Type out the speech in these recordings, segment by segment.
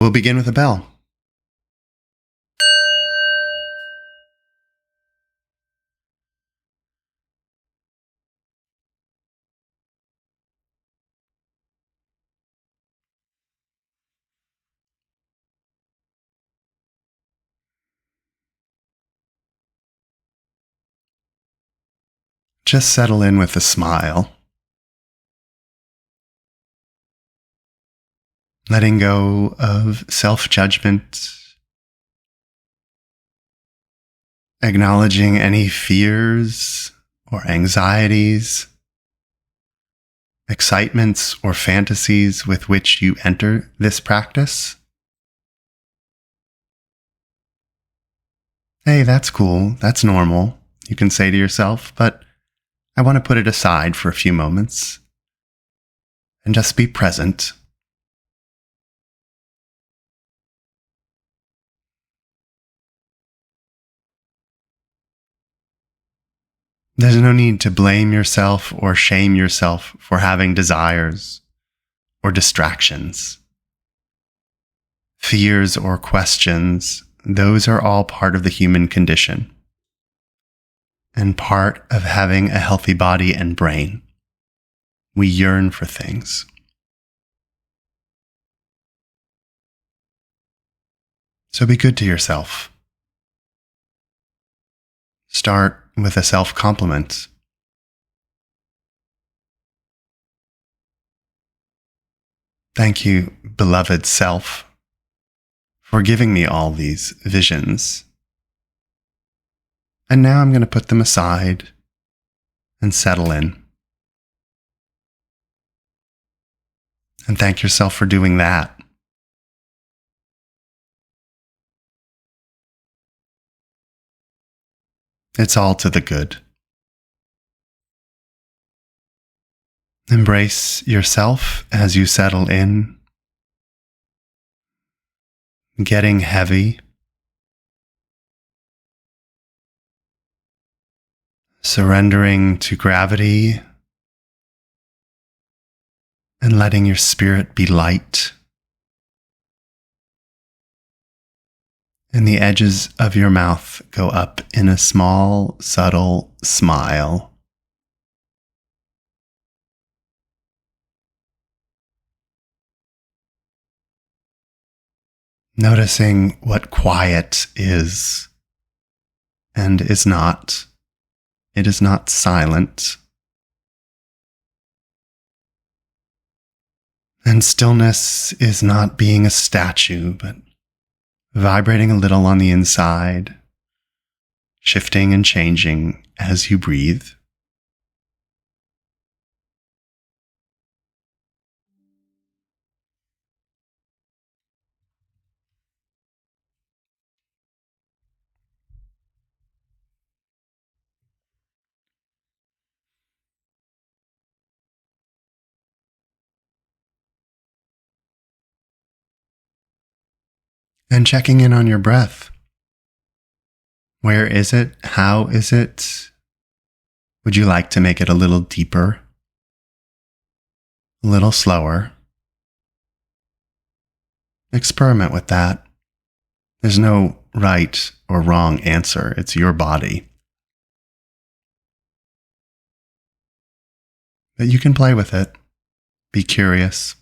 We'll begin with a bell. Just settle in with a smile, letting go of self-judgment, acknowledging any fears or anxieties, excitements or fantasies with which you enter this practice. Hey, that's cool. That's normal, you can say to yourself, but I want to put it aside for a few moments and just be present. There's no need to blame yourself or shame yourself for having desires or distractions. Fears or questions, those are all part of the human condition and part of having a healthy body and brain. We yearn for things. So be good to yourself. Start with a self-compliment. Thank you, beloved self, for giving me all these visions. And now I'm going to put them aside and settle in. And thank yourself for doing that. It's all to the good. Embrace yourself as you settle in, getting heavy, surrendering to gravity, and letting your spirit be light. And the edges of your mouth go up in a small, subtle smile. Noticing what quiet is and is not. It is not silent. And stillness is not being a statue, but vibrating a little on the inside, shifting and changing as you breathe. And checking in on your breath. Where is it? How is it? Would you like to make it a little deeper? A little slower? Experiment with that. There's no right or wrong answer. It's your body. But you can play with it. Be curious.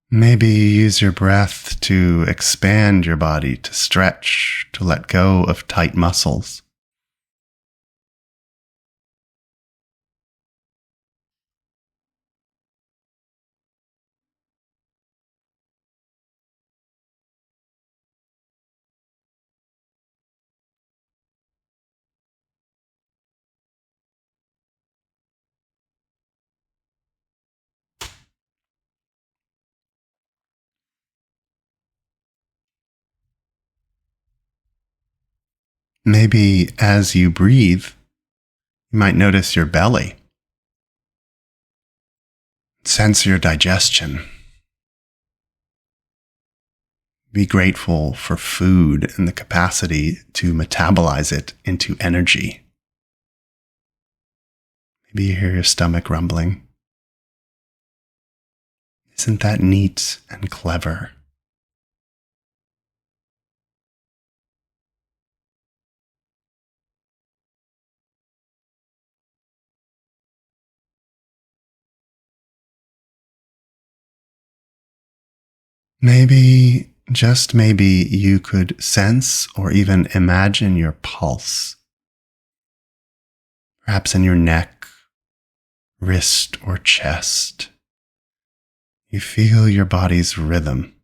Maybe use your breath to expand your body, to stretch, to let go of tight muscles. Maybe as you breathe, you might notice your belly. Sense your digestion. Be grateful for food and the capacity to metabolize it into energy. Maybe you hear your stomach rumbling. Isn't that neat and clever? Maybe, just maybe, you could sense or even imagine your pulse, perhaps in your neck, wrist, or chest. You feel your body's rhythm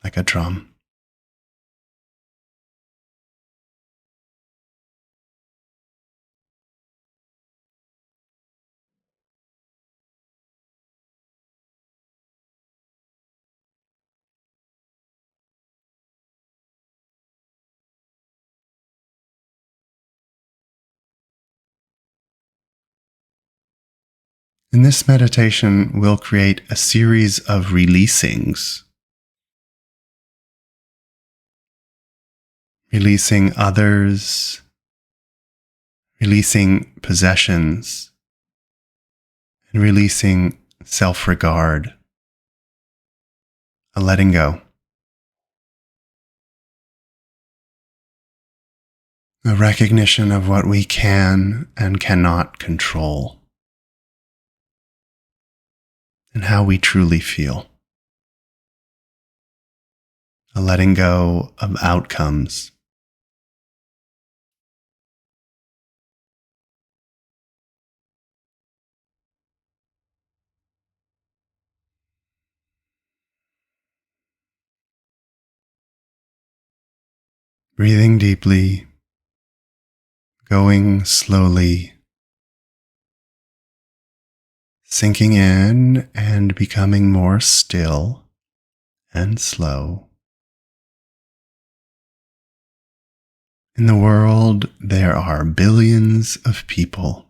like a drum. In this meditation, we'll create a series of releasings, releasing others, releasing possessions, and releasing self-regard, a letting go, a recognition of what we can and cannot control, and how we truly feel, a letting go of outcomes. Breathing deeply, going slowly, sinking in and becoming more still and slow. In the world, there are billions of people,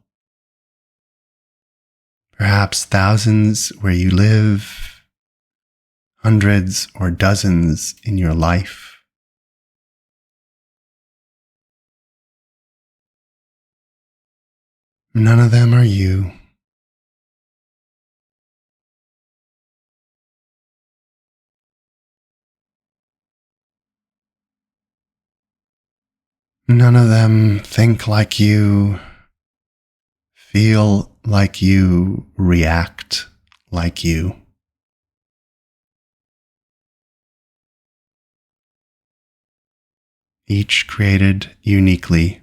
perhaps thousands where you live, hundreds or dozens in your life. None of them are you. None of them think like you, feel like you, react like you. Each created uniquely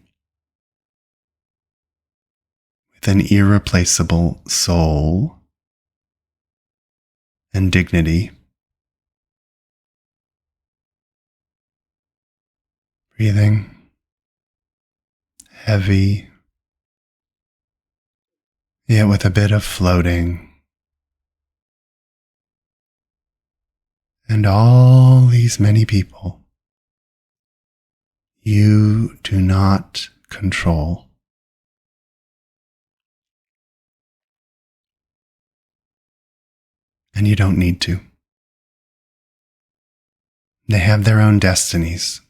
with an irreplaceable soul and dignity. Breathing heavy, yet with a bit of floating. And all these many people you do not control. And you don't need to. They have their own destinies.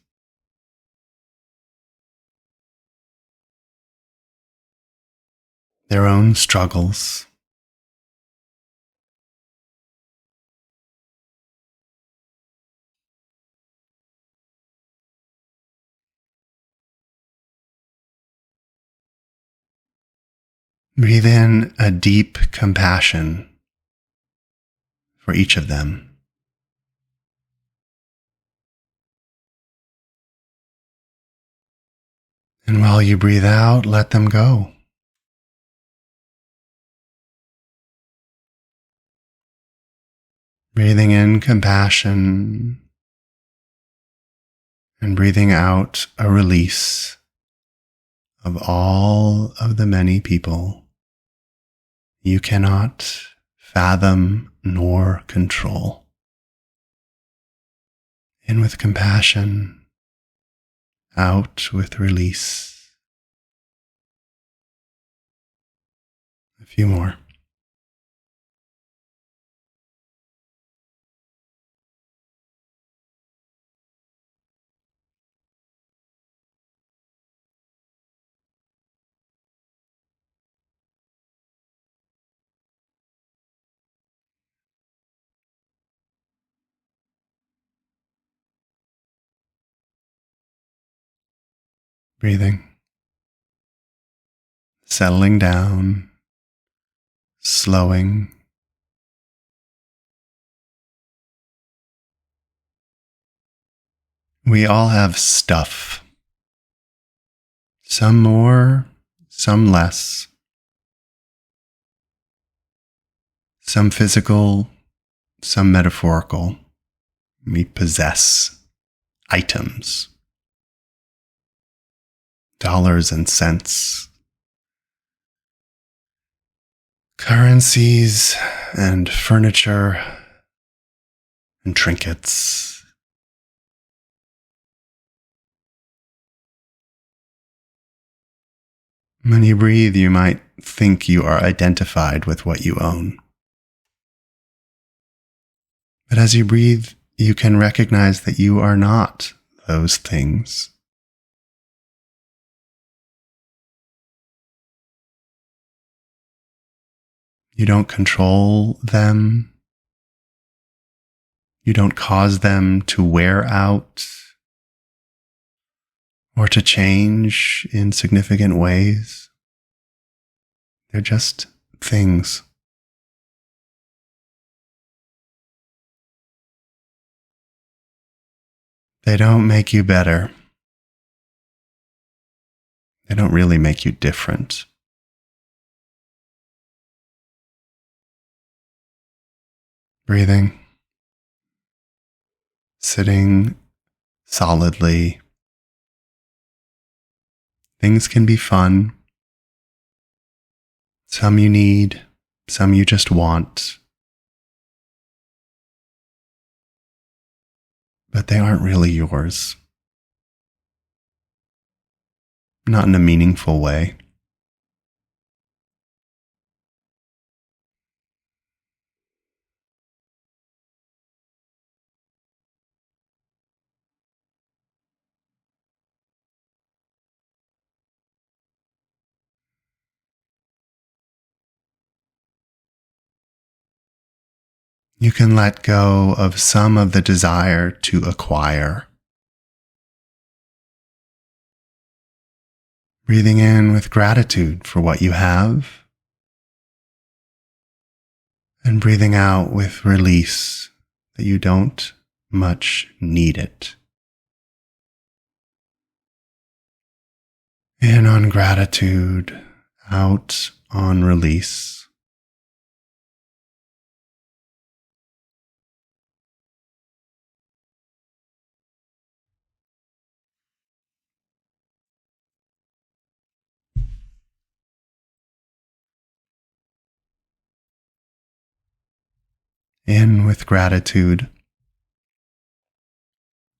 Their own struggles. Breathe in a deep compassion for each of them. And while you breathe out, let them go. Breathing in compassion and breathing out a release of all of the many people you cannot fathom nor control. In with compassion, out with release. A few more. Breathing, settling down, slowing. We all have stuff. Some more, some less. Some physical, some metaphorical. We possess items, dollars and cents, currencies and furniture and trinkets. When you breathe, you might think you are identified with what you own. But as you breathe, you can recognize that you are not those things. You don't control them. You don't cause them to wear out or to change in significant ways. They're just things. They don't make you better. They don't really make you different. Breathing, sitting solidly. Things can be fun. Some you need, some you just want. But they aren't really yours. Not in a meaningful way. You can let go of some of the desire to acquire. Breathing in with gratitude for what you have, and breathing out with release that you don't much need it. In on gratitude, out on release. In with gratitude,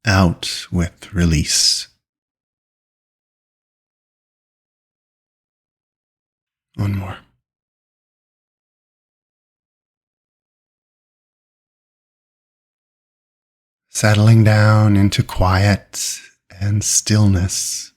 out with release. One more. Settling down into quiet and stillness.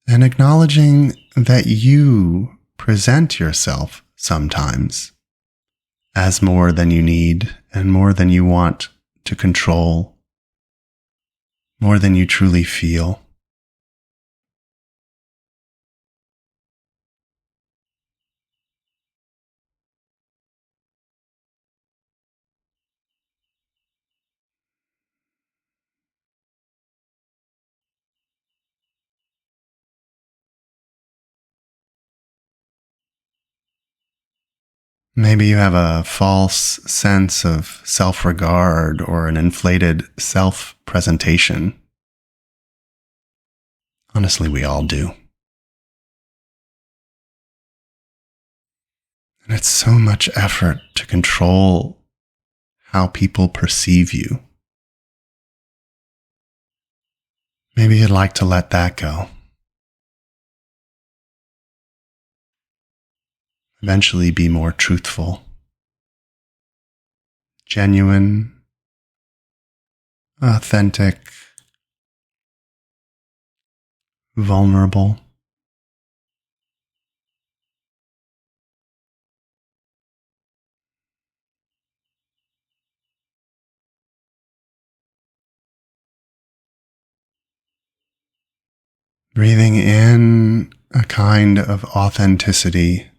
And acknowledging that you present yourself sometimes as more than you need and more than you want to control, more than you truly feel. Maybe you have a false sense of self-regard or an inflated self-presentation. Honestly, we all do. And it's so much effort to control how people perceive you. Maybe you'd like to let that go. Eventually be more truthful, genuine, authentic, vulnerable. Breathing in a kind of authenticity,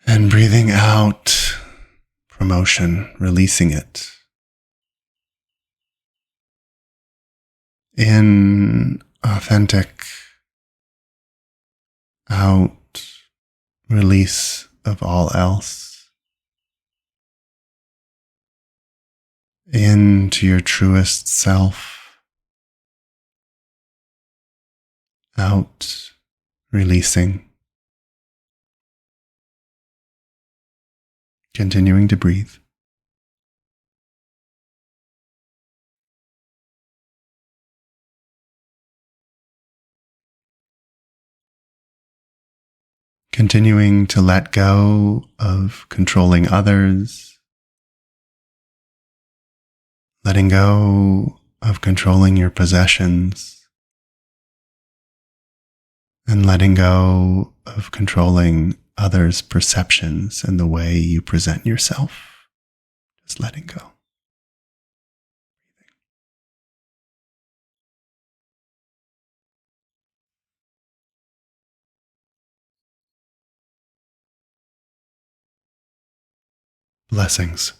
and breathing out promotion, releasing it. In authentic, out release of all else. Into your truest self, out releasing. Continuing to breathe. Continuing to let go of controlling others, letting go of controlling your possessions, and letting go of controlling others' perceptions and the way you present yourself. Just letting go. Blessings.